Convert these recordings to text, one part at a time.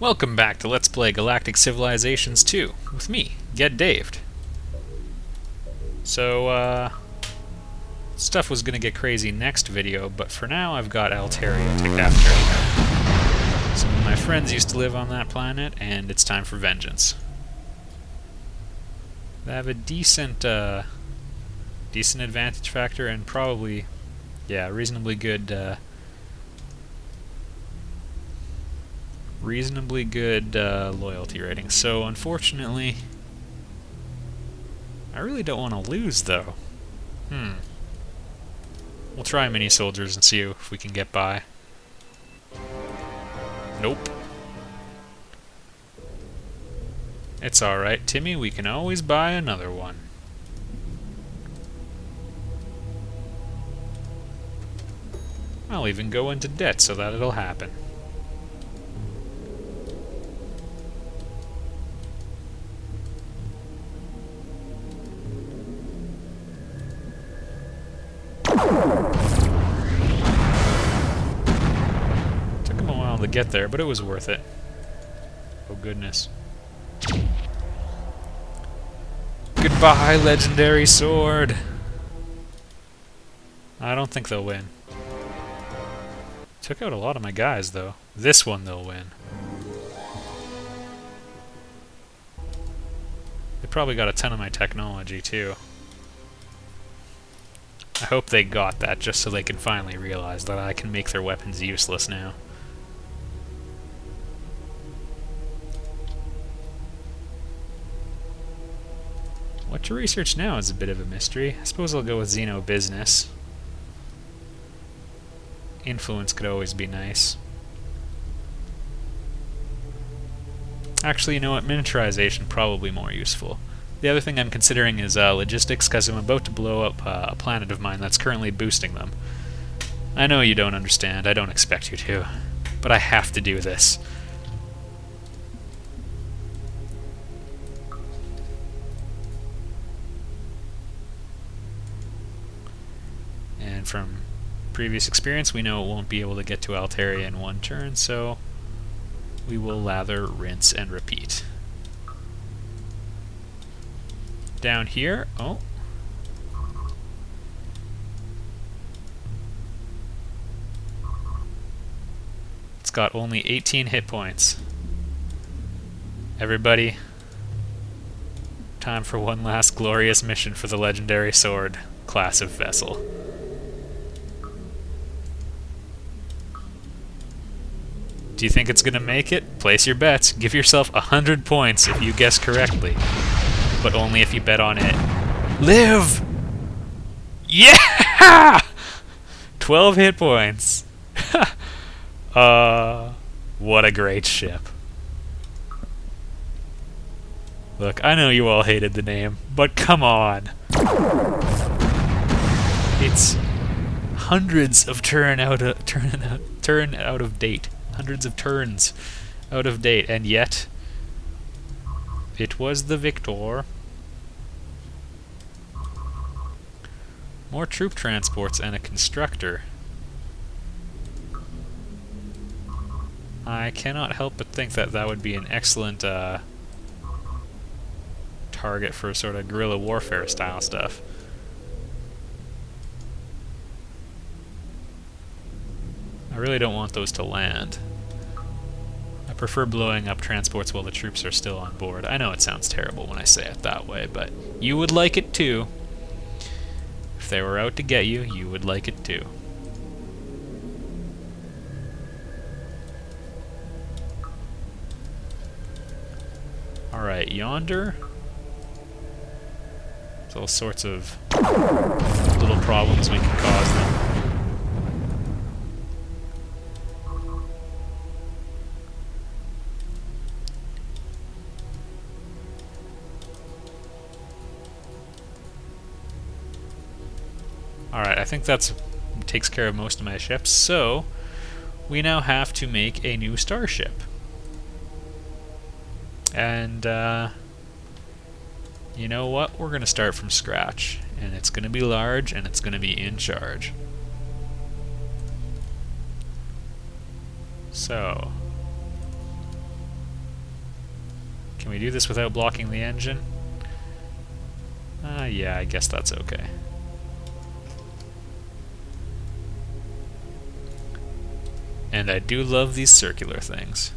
Welcome back to Let's Play Galactic Civilizations 2, with me, Get Daved. So, stuff was gonna get crazy next video, but for now I've got Altaria to capture. Some of my friends used to live on that planet, and it's time for vengeance. They have a decent advantage factor, and probably, yeah, reasonably good loyalty rating. So unfortunately, I really don't want to lose though. We'll try mini soldiers and see if we can get by. Nope. It's alright, Timmy, we can always buy another one. I'll even go into debt so that it'll happen. To get there, but it was worth it. Oh goodness. Goodbye, legendary sword! I don't think they'll win. Took out a lot of my guys, though. This one they'll win. They probably got a ton of my technology, too. I hope they got that, just so they can finally realize that I can make their weapons useless now. What to research now is a bit of a mystery. I suppose I'll go with Xeno Business. Influence could always be nice. Actually, you know what? Miniaturization probably more useful. The other thing I'm considering is logistics, because I'm about to blow up a planet of mine that's currently boosting them. I know you don't understand. I don't expect you to. But I have to do this. And from previous experience, we know it won't be able to get to Altaria in one turn, so we will lather, rinse, and repeat. Down here, oh. It's got only 18 hit points. Everybody, time for one last glorious mission for the legendary sword class of vessel. Do you think it's gonna make it? Place your bets. Give yourself 100 points if you guess correctly. But only if you bet on it. Live! Yeah! 12 hit points. What a great ship. Look, I know you all hated the name, but come on. It's hundreds of turn out of date. Hundreds of turns out of date, and yet it was the victor. More troop transports and a constructor. I cannot help but think that that would be an excellent target for sort of guerrilla warfare style stuff. I really don't want those to land. I prefer blowing up transports while the troops are still on board. I know it sounds terrible when I say it that way, but you would like it too. If they were out to get you, you would like it too. Alright, yonder. There's all sorts of little problems we can cause them. Alright, I think that takes care of most of my ships, so we now have to make a new starship. And, you know what? We're going to start from scratch, and it's going to be large, and it's going to be in charge. So, Can we do this without blocking the engine? Yeah, I guess that's okay. And I do love these circular things.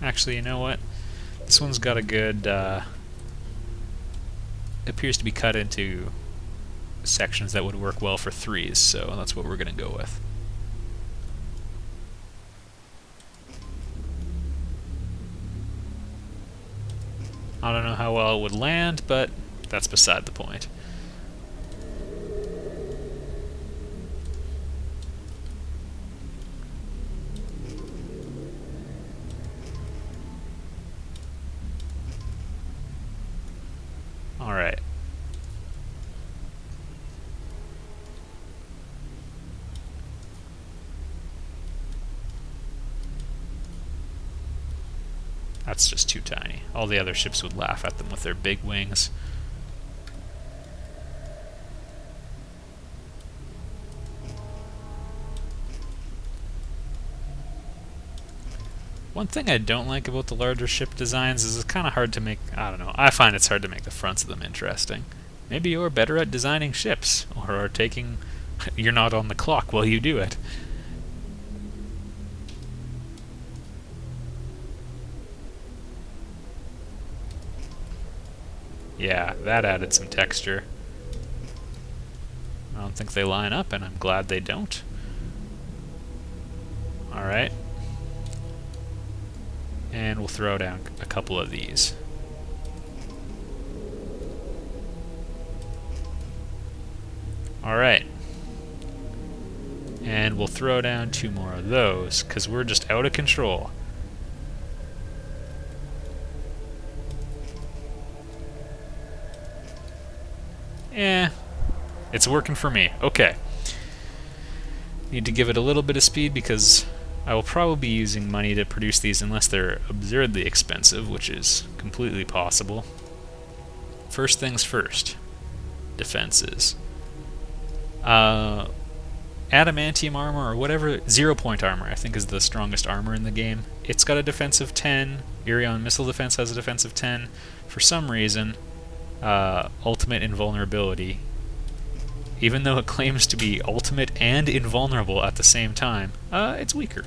Actually, you know what? This one's got a good, appears to be cut into sections that would work well for 3s, so that's what we're going to go with. I don't know how well it would land, but that's beside the point. Alright. That's just too tiny. All the other ships would laugh at them with their big wings. One thing I don't like about the larger ship designs is it's kind of hard to make, I don't know, I find it's hard to make the fronts of them interesting. Maybe you're better at designing ships, or are taking, you're not on the clock while you do it. Yeah, that added some texture. I don't think they line up, and I'm glad they don't. Alright. And we'll throw down a couple of these. Alright. And we'll throw down 2 more of those, because we're just out of control. It's working for me. Okay. Need to give it a little bit of speed because I will probably be using money to produce these unless they're absurdly expensive, which is completely possible. First things first. Defenses. Adamantium armor, or whatever, 0-point armor, I think is the strongest armor in the game. It's got a defensive 10. Irion missile defense has a defensive 10. For some reason, ultimate invulnerability, even though it claims to be ultimate and invulnerable at the same time, it's weaker.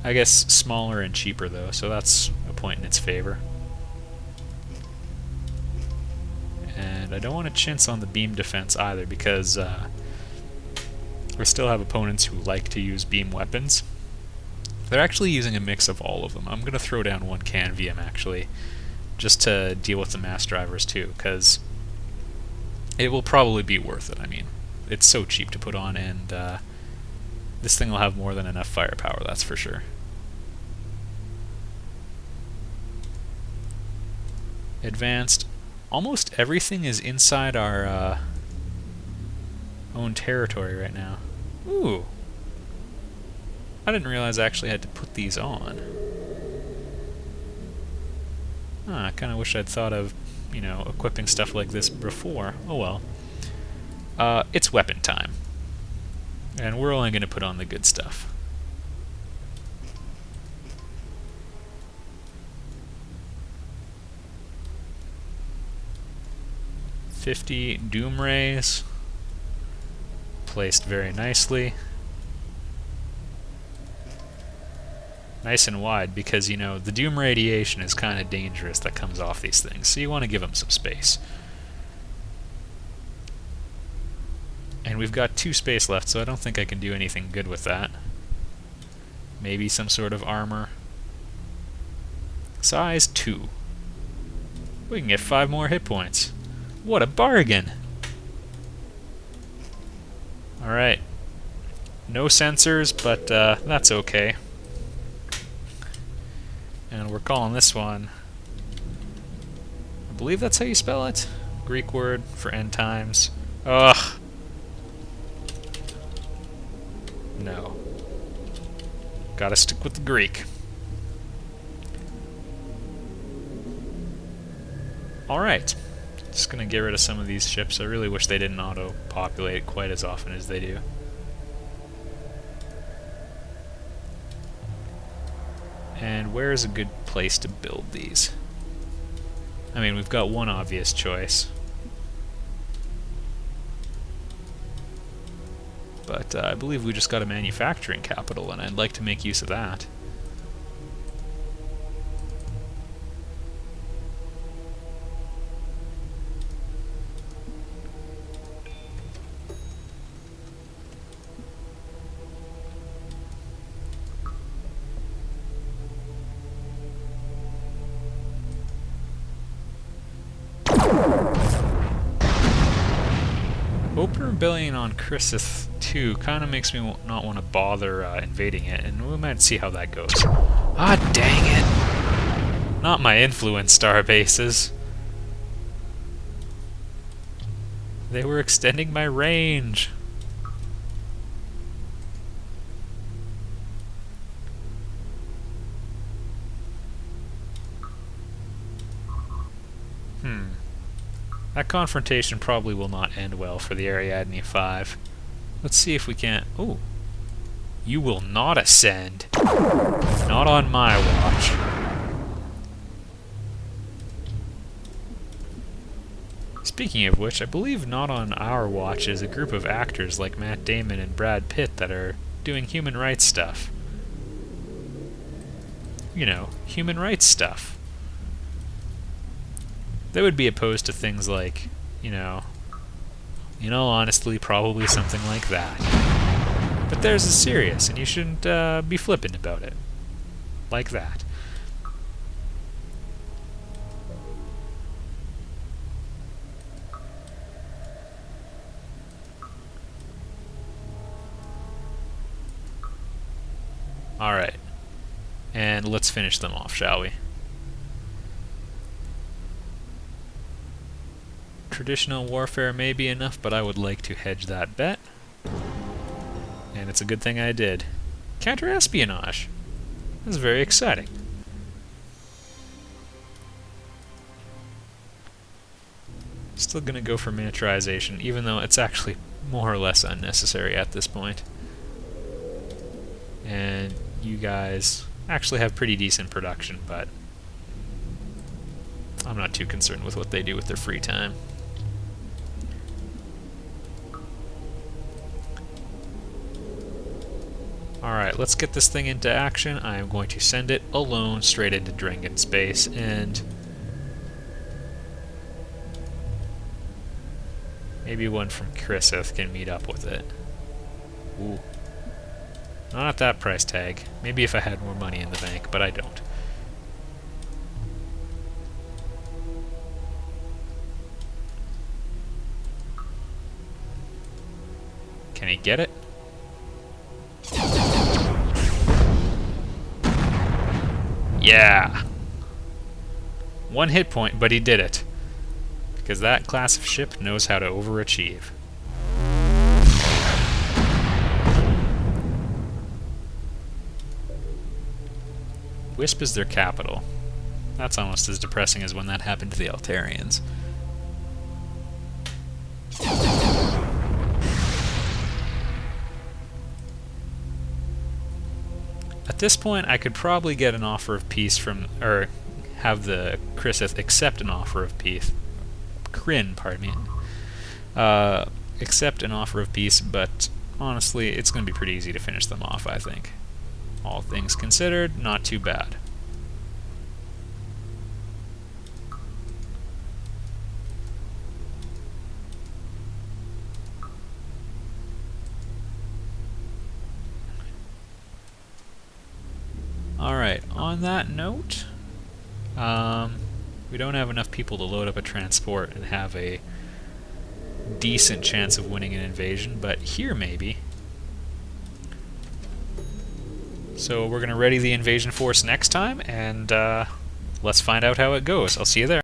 I guess smaller and cheaper though, so that's a point in its favor. And I don't want to chintz on the beam defense either, because we still have opponents who like to use beam weapons. They're actually using a mix of all of them. I'm going to throw down 1 Canvium actually, just to deal with the mass drivers too, because it will probably be worth it. I mean, it's so cheap to put on, and this thing will have more than enough firepower, that's for sure. Advanced. Almost everything is inside our own territory right now. Ooh. I didn't realize I actually had to put these on. I kind of wish I'd thought of, you know, equipping stuff like this before. Oh well. It's weapon time. And we're only going to put on the good stuff. $50 Doom Rays. Placed very nicely. Nice and wide, because, you know, the Doom radiation is kind of dangerous that comes off these things, so you want to give them some space. And we've got 2 space left, so I don't think I can do anything good with that. Maybe some sort of armor. Size 2. We can get 5 more hit points. What a bargain! Alright. No sensors, but that's okay. And we're calling this one, I believe that's how you spell it. Greek word for end times. Ugh. No. Gotta stick with the Greek. Alright. Just gonna get rid of some of these ships. I really wish they didn't auto-populate quite as often as they do. And where is a good place to build these? I mean, we've got one obvious choice. But I believe we just got a manufacturing capital, and I'd like to make use of that. Open rebellion on GC2 kind of makes me not want to bother invading it, and we might see how that goes. Ah, dang it! Not my influence starbases. They were extending my range. That confrontation probably will not end well for the Ariadne 5. Let's see if we can't... Ooh. You will not ascend. Not on my watch. Speaking of which, I believe not on our watch is a group of actors like Matt Damon and Brad Pitt that are doing human rights stuff. You know, human rights stuff. They would be opposed to things like, you know, honestly, probably something like that. But theirs is serious, and you shouldn't be flippant about it. Like that. Alright. And let's finish them off, shall we? Traditional warfare may be enough, but I would like to hedge that bet. And it's a good thing I did. Counter-espionage. That's very exciting. Still gonna go for miniaturization, even though it's actually more or less unnecessary at this point. And you guys actually have pretty decent production, but I'm not too concerned with what they do with their free time. Alright, let's get this thing into action. I am going to send it alone straight into Drengen space, and maybe one from Chrisith can meet up with it. Ooh. Not at that price tag. Maybe if I had more money in the bank, but I don't. Can he get it? Yeah! One hit point, but he did it. Because that class of ship knows how to overachieve. Wisp is their capital. That's almost as depressing as when that happened to the Altarians. At this point, I could probably get an offer of peace from, or have the Chrisith accept an offer of peace. Kryn, pardon me. Accept an offer of peace, but honestly, it's going to be pretty easy to finish them off, I think. All things considered, not too bad. Alright, on that note, we don't have enough people to load up a transport and have a decent chance of winning an invasion, but here maybe. So we're going to ready the invasion force next time, and let's find out how it goes. I'll see you there.